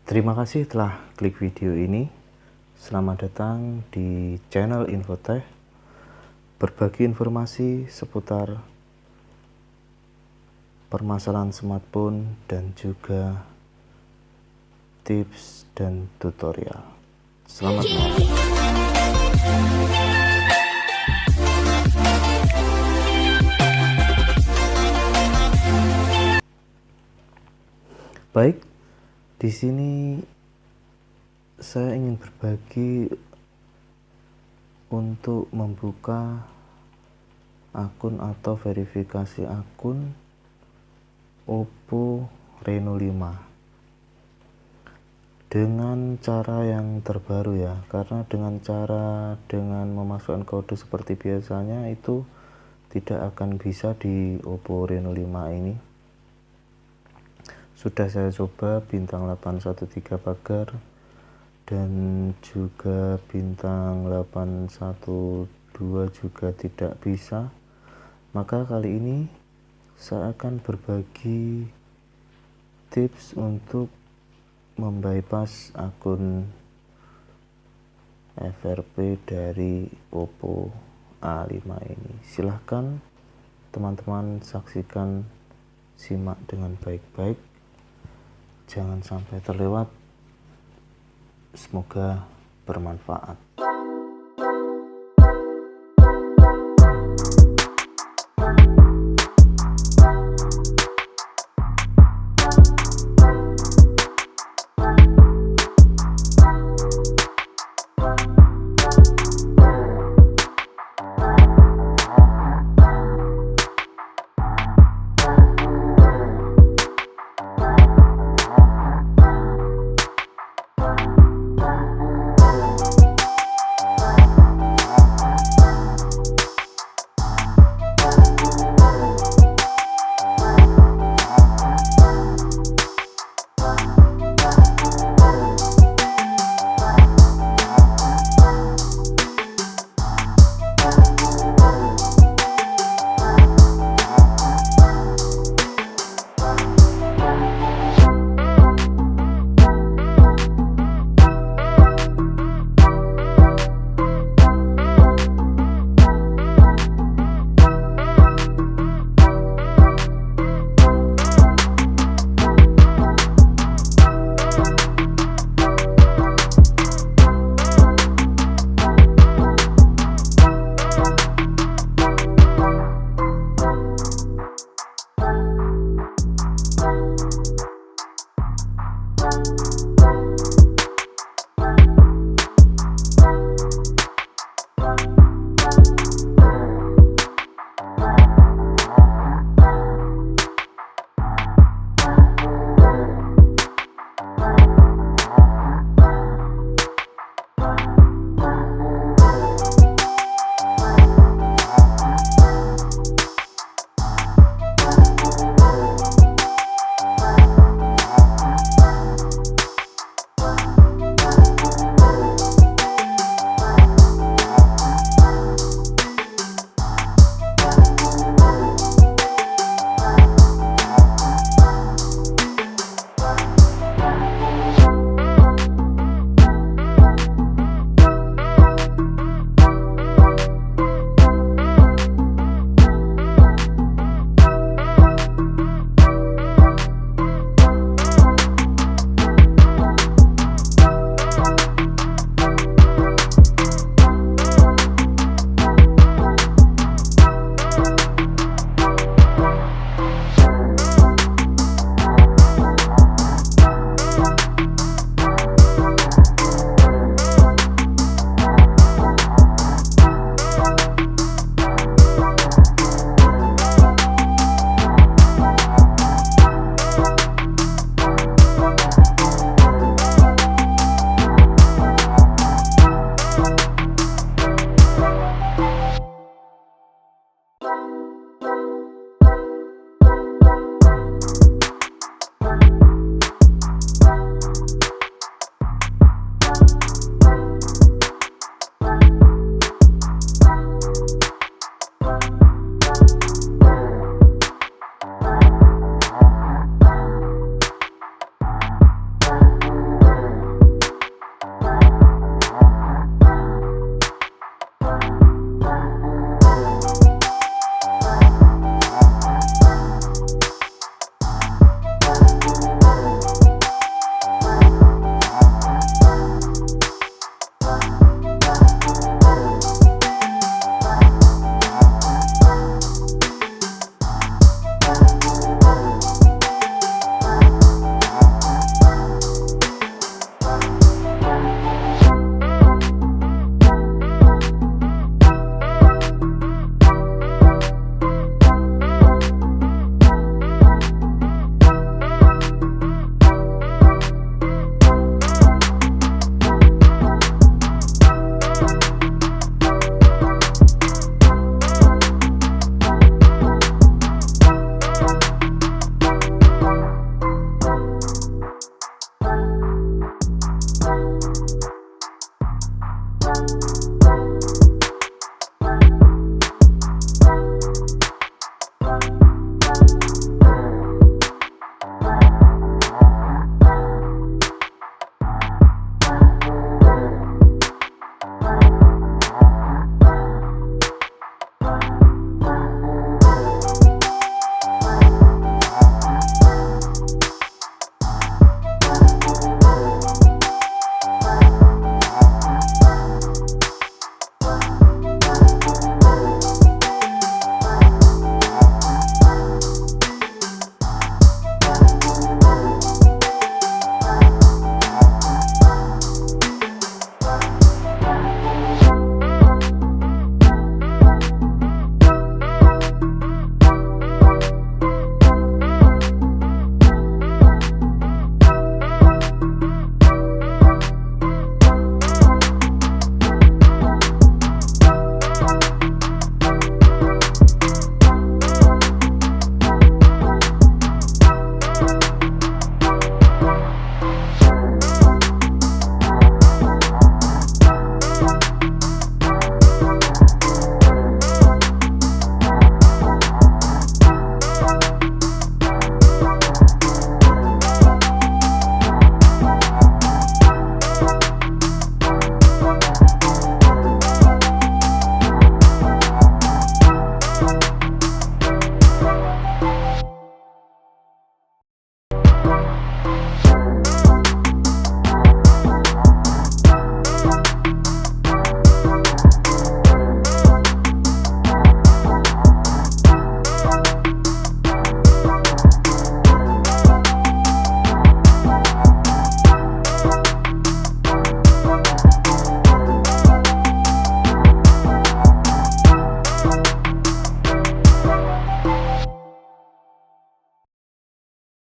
Terima kasih telah klik video ini. Selamat datang di channel Infotech, berbagi informasi seputar permasalahan smartphone dan juga tips dan tutorial. Selamat menonton. Baik, di sini saya ingin berbagi untuk membuka akun atau verifikasi akun OPPO Reno 5 dengan cara yang terbaru ya, karena dengan memasukkan kode seperti biasanya itu tidak akan bisa di OPPO Reno 5 ini. Sudah saya coba bintang 813 pagar dan juga bintang 812 juga tidak bisa. Maka kali ini saya akan berbagi tips untuk membypass akun FRP dari OPPO A5 ini. Silahkan teman-teman saksikan, simak dengan baik-baik, jangan sampai terlewat. Semoga bermanfaat.